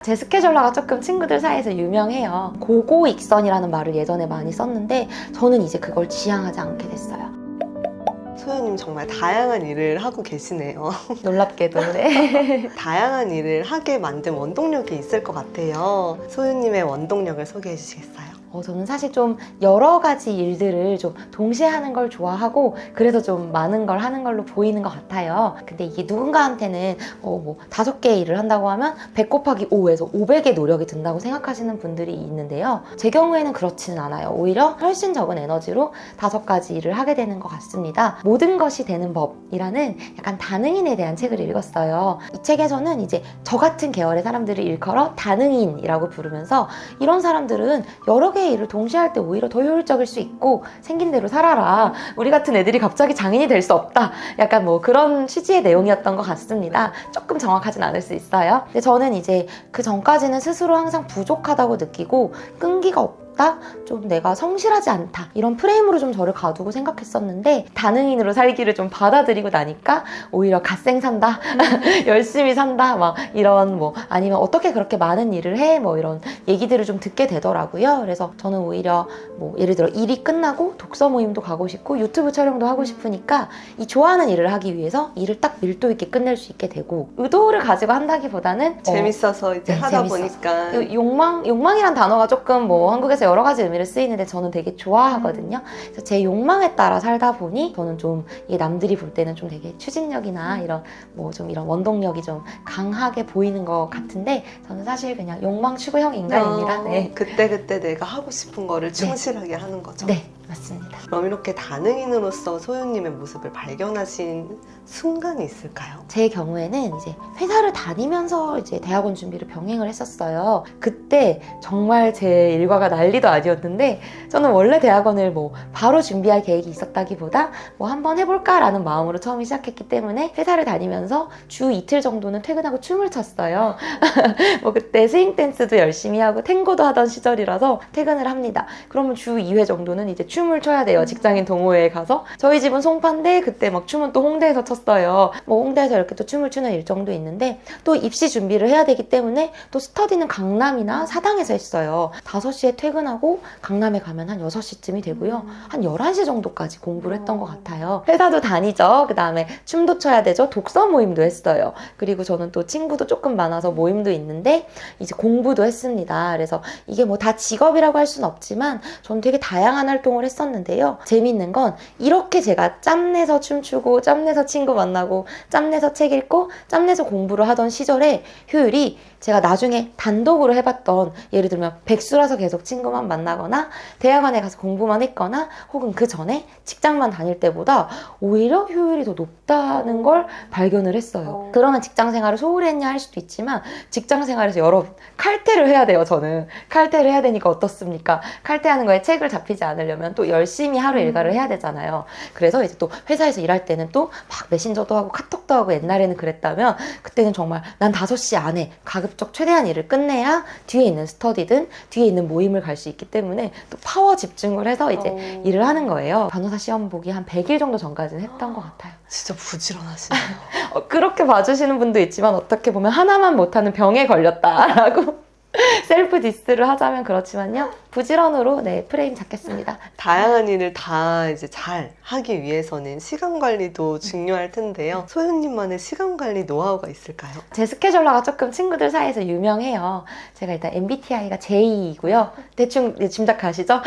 제 스케줄러가 조금 친구들 사이에서 유명해요. 고고익선이라는 말을 예전에 많이 썼는데 저는 이제 그걸 지향하지 않게 됐어요. 소연님 정말 다양한 일을 하고 계시네요. 놀랍게도. 네. 다양한 일을 하게 만든 원동력이 있을 것 같아요. 소연님의 원동력을 소개해 주시겠어요? 저는 사실 좀 여러 가지 일들을 좀 동시에 하는 걸 좋아하고 그래서 좀 많은 걸 하는 걸로 보이는 것 같아요. 근데 이게 누군가한테는 뭐 5개의 일을 한다고 하면 100 곱하기 5에서 500의 노력이 든다고 생각하시는 분들이 있는데요. 제 경우에는 그렇지는 않아요. 오히려 훨씬 적은 에너지로 5가지 일을 하게 되는 것 같습니다. 모든 것이 되는 법이라는 약간 다능인에 대한 책을 읽었어요. 이 책에서는 이제 저 같은 계열의 사람들을 일컬어 다능인이라고 부르면서 이런 사람들은 여러 개의 일을 동시에 할 때 오히려 더 효율적일 수 있고 생긴 대로 살아라. 우리 같은 애들이 갑자기 장인이 될 수 없다. 약간 뭐 그런 취지의 내용이었던 것 같습니다. 조금 정확하진 않을 수 있어요. 근데 저는 이제 그 전까지는 스스로 항상 부족하다고 느끼고 끈기가 없다. 좀 내가 성실하지 않다 이런 프레임으로 좀 저를 가두고 생각했었는데 다능인으로 살기를 좀 받아들이고 나니까 오히려 갓생 산다 열심히 산다 막 이런 뭐 아니면 어떻게 그렇게 많은 일을 해 뭐 이런 얘기들을 좀 듣게 되더라고요. 그래서 저는 오히려 뭐 예를 들어 일이 끝나고 독서 모임도 가고 싶고 유튜브 촬영도 하고 싶으니까 이 좋아하는 일을 하기 위해서 일을 딱 밀도 있게 끝낼 수 있게 되고 의도를 가지고 한다기보다는 재밌어서 이제 하다 재밌어서. 보니까 욕망이란 단어가 조금 뭐 한국에서 여러 가지 의미를 쓰이는데 저는 되게 좋아하거든요. 그래서 제 욕망에 따라 살다 보니 저는 좀 이게 남들이 볼 때는 좀 되게 추진력이나 이런 뭐 좀 이런 원동력이 좀 강하게 보이는 것 같은데 저는 사실 그냥 욕망 추구형 인간입니다. 네. 그때 내가 하고 싶은 거를 충실하게 하는 거죠. 네, 맞습니다. 그럼 이렇게 다능인으로서 소연님의 모습을 발견하신 순간이 있을까요? 제 경우에는 이제 회사를 다니면서 이제 대학원 준비를 병행을 했었어요. 그때 정말 제 일과가 난리도 아니었는데 저는 원래 대학원을 뭐 바로 준비할 계획이 있었다기보다 뭐 한번 해볼까라는 마음으로 처음 시작했기 때문에 회사를 다니면서 주 이틀 정도는 퇴근하고 춤을 췄어요. 뭐 그때 스윙 댄스도 열심히 하고 탱고도 하던 시절이라서 퇴근을 합니다. 그러면 주 2회 정도는 이제 춤을 춰야 돼요. 직장인 동호회에 가서. 저희 집은 송파인데 그때 막 춤은 또 홍대에서 췄어요. 뭐 홍대에서 이렇게 또 춤을 추는 일정도 있는데 또 입시 준비를 해야 되기 때문에 또 스터디는 강남이나 사당에서 했어요. 5시에 퇴근하고 강남에 가면 한 6시쯤이 되고요. 한 11시 정도까지 공부를 했던 것 같아요. 회사도 다니죠. 그 다음에 춤도 춰야 되죠. 독서 모임도 했어요. 그리고 저는 또 친구도 조금 많아서 모임도 있는데 이제 공부도 했습니다. 그래서 이게 뭐 다 직업이라고 할 수는 없지만 저는 되게 다양한 활동을 했었는데요. 재밌는 건 이렇게 제가 짬내서 춤추고 짬내서 친구 만나고 짬내서 책 읽고 짬내서 공부를 하던 시절에 효율이 제가 나중에 단독으로 해봤던 예를 들면 백수라서 계속 친구만 만나거나 대학원에 가서 공부만 했거나 혹은 그 전에 직장만 다닐 때보다 오히려 효율이 더 높다는 걸 발견을 했어요. 그러면 직장 생활을 소홀히 했냐 할 수도 있지만 직장 생활에서 여러 칼퇴를 해야 돼요. 저는 칼퇴를 해야 되니까 어떻습니까? 칼퇴하는 거에 책을 잡히지 않으려면 또 열심히 하루 일과를 해야 되잖아요. 그래서 이제 또 회사에서 일할 때는 또 막 메신저도 하고 카톡도 하고 옛날에는 그랬다면 그때는 정말 난 5시 안에 가급적 최대한 일을 끝내야 뒤에 있는 스터디든 뒤에 있는 모임을 갈 수 있기 때문에 또 파워 집중을 해서 이제 일을 하는 거예요. 변호사 시험 보기 한 100일 정도 전까지는 했던 것 같아요. 진짜 부지런하시네요. 그렇게 봐주시는 분도 있지만 어떻게 보면 하나만 못하는 병에 걸렸다라고 셀프 디스를 하자면 그렇지만요. 부지런으로 네 프레임 잡겠습니다. 다양한 일을 다 이제 잘 하기 위해서는 시간 관리도 중요할 텐데요. 소연님만의 시간 관리 노하우가 있을까요? 제 스케줄러가 조금 친구들 사이에서 유명해요. 제가 일단 MBTI가 J이고요. 대충 짐작하시죠?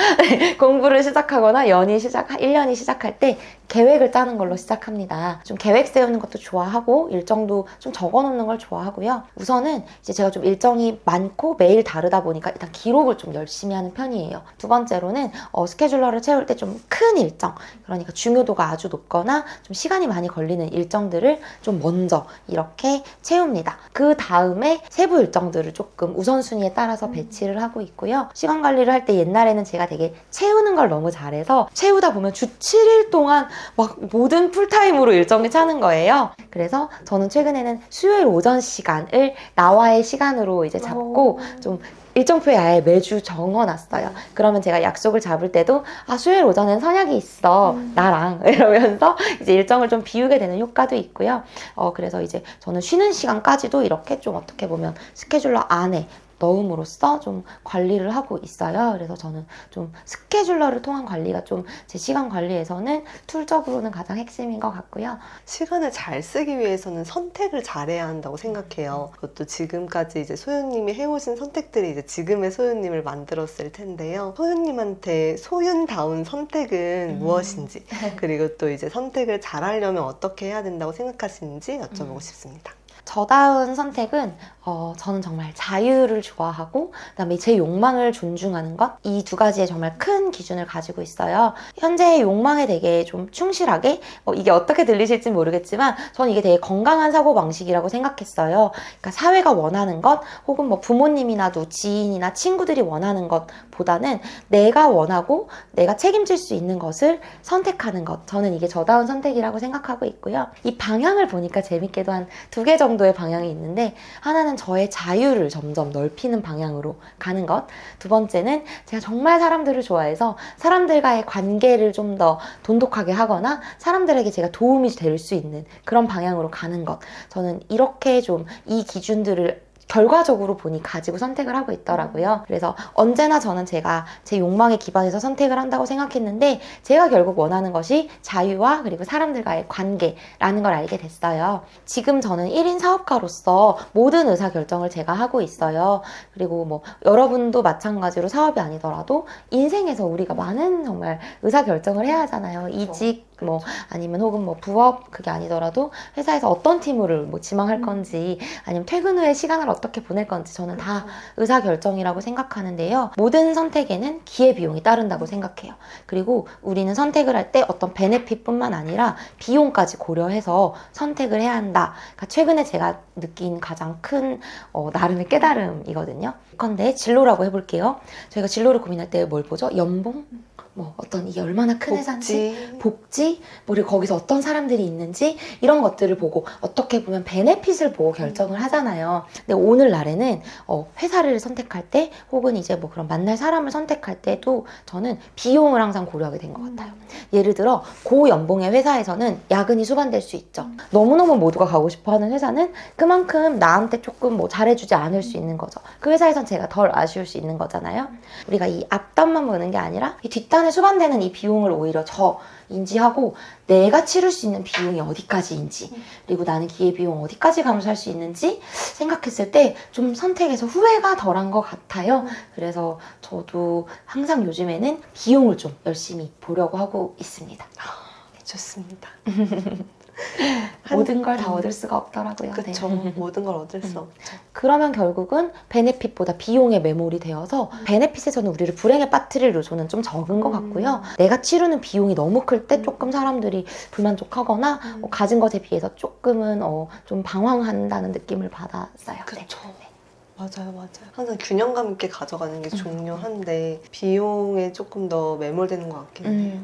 공부를 시작하거나 1년이 시작할 때 계획을 짜는 걸로 시작합니다. 좀 계획 세우는 것도 좋아하고 일정도 좀 적어놓는 걸 좋아하고요. 우선은 이제 제가 좀 일정이 많고 매일 다르다 보니까 일단 기록을 좀 열심히 하는 편이에요. 두 번째로는 스케줄러를 채울 때 좀 큰 일정, 그러니까 중요도가 아주 높거나 좀 시간이 많이 걸리는 일정들을 좀 먼저 이렇게 채웁니다. 그 다음에 세부 일정들을 조금 우선순위에 따라서 배치를 하고 있고요. 시간 관리를 할 때 옛날에는 제가 되게 채우는 걸 너무 잘해서 채우다 보면 주 7일 동안 막 모든 풀타임으로 일정을 짜는 거예요. 그래서 저는 최근에는 수요일 오전 시간을 나와의 시간으로 이제 잡고 좀 일정표에 아예 매주 적어놨어요. 그러면 제가 약속을 잡을 때도 수요일 오전엔 선약이 있어 나랑 이러면서 이제 일정을 좀 비우게 되는 효과도 있고요. 그래서 이제 저는 쉬는 시간까지도 이렇게 좀 어떻게 보면 스케줄러 안에 넣음으로써 좀 관리를 하고 있어요. 그래서 저는 좀 스케줄러를 통한 관리가 좀 제 시간 관리에서는 툴적으로는 가장 핵심인 것 같고요. 시간을 잘 쓰기 위해서는 선택을 잘해야 한다고 생각해요. 그것도 지금까지 이제 소윤님이 해오신 선택들이 이제 지금의 소윤님을 만들었을 텐데요. 소윤님한테 소윤다운 선택은 무엇인지, 그리고 또 이제 선택을 잘하려면 어떻게 해야 된다고 생각하시는지 여쭤보고 싶습니다. 저다운 선택은 저는 정말 자유를 좋아하고 그다음에 제 욕망을 존중하는 것, 이 두 가지에 정말 큰 기준을 가지고 있어요. 현재의 욕망에 되게 좀 충실하게, 이게 어떻게 들리실지 모르겠지만 저는 이게 되게 건강한 사고방식이라고 생각했어요. 그러니까 사회가 원하는 것 혹은 뭐 부모님이나 지인이나 친구들이 원하는 것보다는 내가 원하고 내가 책임질 수 있는 것을 선택하는 것, 저는 이게 저다운 선택이라고 생각하고 있고요. 이 방향을 보니까 재밌게도 한 2개 정도의 방향이 있는데, 하나는 저의 자유를 점점 넓히는 방향으로 가는 것, 두 번째는 제가 정말 사람들을 좋아해서 사람들과의 관계를 좀 더 돈독하게 하거나 사람들에게 제가 도움이 될 수 있는 그런 방향으로 가는 것, 저는 이렇게 좀 이 기준들을 결과적으로 보니 가지고 선택을 하고 있더라고요. 그래서 언제나 저는 제가 제 욕망에 기반해서 선택을 한다고 생각했는데, 제가 결국 원하는 것이 자유와 그리고 사람들과의 관계라는 걸 알게 됐어요. 지금 저는 1인 사업가로서 모든 의사결정을 제가 하고 있어요. 그리고 뭐 여러분도 마찬가지로 사업이 아니더라도 인생에서 우리가 많은 정말 의사결정을 해야 하잖아요. 이직, 뭐 아니면 혹은 뭐 부업, 그게 아니더라도 회사에서 어떤 팀을 뭐 지망할 건지, 아니면 퇴근 후에 시간을 어떻게 보낼 건지, 저는 다 의사결정이라고 생각하는데요. 모든 선택에는 기회비용이 따른다고 생각해요. 그리고 우리는 선택을 할 때 어떤 베네핏뿐만 아니라 비용까지 고려해서 선택을 해야 한다. 그러니까 최근에 제가 느낀 가장 큰 나름의 깨달음이거든요. 근데 진로라고 해볼게요. 저희가 진로를 고민할 때 뭘 보죠? 연봉? 뭐 어떤 이게 얼마나 큰 회사인지, 복지, 그리고 거기서 어떤 사람들이 있는지, 이런 것들을 보고 어떻게 보면 베네핏을 보고 결정을 하잖아요. 근데 오늘날에는 회사를 선택할 때 혹은 이제 뭐 그런 만날 사람을 선택할 때도 저는 비용을 항상 고려하게 된 것 같아요. 예를 들어 고연봉의 회사에서는 야근이 수반될 수 있죠. 너무너무 모두가 가고 싶어하는 회사는 그만큼 나한테 조금 뭐 잘해주지 않을 수 있는 거죠. 그 회사에선 제가 덜 아쉬울 수 있는 거잖아요. 우리가 이 앞단만 보는 게 아니라 이 뒷단에 수반되는 이 비용을 오히려 저 인지하고 내가 치를 수 있는 비용이 어디까지인지, 그리고 나는 기회비용 어디까지 감수할 수 있는지 생각했을 때 좀 선택에서 후회가 덜한 것 같아요. 그래서 저도 항상 요즘에는 비용을 좀 열심히 보려고 하고 있습니다. 좋습니다. 모든 걸 다 얻을 수가 없더라고요. 그렇죠. 네. 모든 걸 얻을 수 없죠. 그러면 결국은 베네핏보다 비용에 매몰이 되어서 베네핏에서는 우리를 불행에 빠뜨릴 요소는 좀 적은 것 같고요. 내가 치르는 비용이 너무 클 때 조금 사람들이 불만족하거나 가진 것에 비해서 조금은 좀 방황한다는 느낌을 받았어요. 그렇죠. 네. 맞아요. 항상 균형감 있게 가져가는 게 중요한데 비용에 조금 더 매몰되는 것 같긴 해요.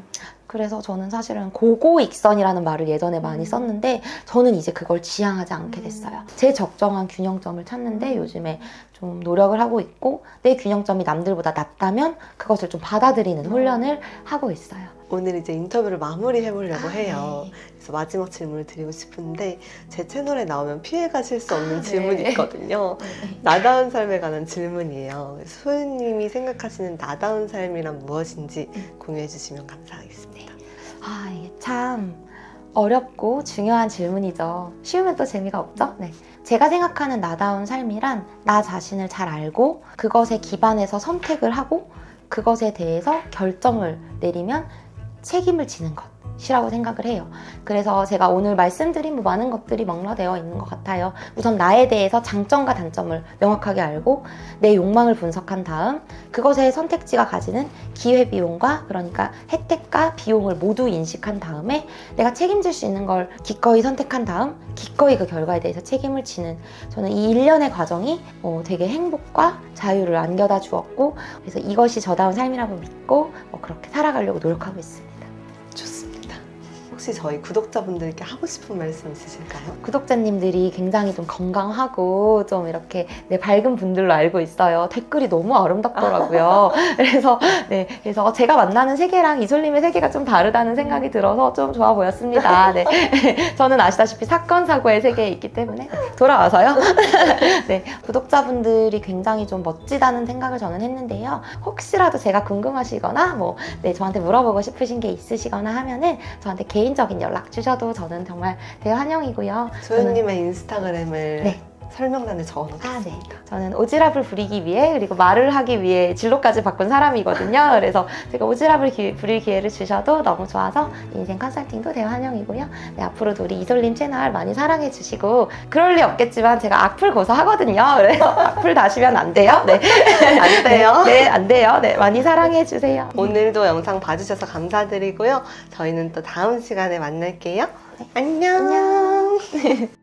그래서 저는 사실은 고고익선이라는 말을 예전에 많이 썼는데, 저는 이제 그걸 지향하지 않게 됐어요. 제 적정한 균형점을 찾는데 요즘에 좀 노력을 하고 있고, 내 균형점이 남들보다 낮다면 그것을 좀 받아들이는 훈련을 하고 있어요. 오늘 이제 인터뷰를 마무리해 보려고 해요. 네. 그래서 마지막 질문을 드리고 싶은데, 제 채널에 나오면 피해 가실 수 없는 질문이 네. 있거든요. 나다운 삶에 관한 질문이에요. 그래서 소윤님이 생각하시는 나다운 삶이란 무엇인지 공유해 주시면 감사하겠습니다. 이게 참 어렵고 중요한 질문이죠. 쉬우면 또 재미가 없죠? 네. 제가 생각하는 나다운 삶이란 나 자신을 잘 알고 그것에 기반해서 선택을 하고 그것에 대해서 결정을 내리면 책임을 지는 것이라고 생각을 해요. 그래서 제가 오늘 말씀드린 뭐 많은 것들이 먹러되어 있는 것 같아요. 우선 나에 대해서 장점과 단점을 명확하게 알고 내 욕망을 분석한 다음 그것의 선택지가 가지는 기회비용과, 그러니까 혜택과 비용을 모두 인식한 다음에 내가 책임질 수 있는 걸 기꺼이 선택한 다음 기꺼이 그 결과에 대해서 책임을 지는, 저는 이 일련의 과정이 되게 행복과 자유를 안겨다 주었고, 그래서 이것이 저다운 삶이라고 믿고 그렇게 살아가려고 노력하고 있습니다. 좋습니다. 혹시 저희 구독자분들께 하고 싶은 말씀 있으실까요? 구독자님들이 굉장히 좀 건강하고 좀 이렇게 밝은 분들로 알고 있어요. 댓글이 너무 아름답더라고요. 그래서 제가 만나는 세계랑 이솔님의 세계가 좀 다르다는 생각이 들어서 좀 좋아 보였습니다. 네. 저는 아시다시피 사건 사고의 세계에 있기 때문에 돌아와서요. 네, 구독자분들이 굉장히 좀 멋지다는 생각을 저는 했는데요. 혹시라도 제가 궁금하시거나 저한테 물어보고 싶으신 게 있으시거나 하면은 저한테 개인적인 연락 주셔도 저는 정말 대환영이고요. 소연님의 인스타그램을 네. 설명란에 적어놓겠습니다. 네. 저는 오지랖을 부리기 위해 그리고 말을 하기 위해 진로까지 바꾼 사람이거든요. 그래서 제가 오지랖을 부릴 기회를 주셔도 너무 좋아서 인생 컨설팅도 대환영이고요. 네, 앞으로도 우리 이솔님 채널 많이 사랑해 주시고 그럴 리 없겠지만 제가 악플 고소하거든요. 그래서 악플 다시면 안 돼요. 네. 안 돼요? 네, 안 돼요. 네, 많이 사랑해 주세요. 오늘도 영상 봐주셔서 감사드리고요. 저희는 또 다음 시간에 만날게요. 안녕. 안녕.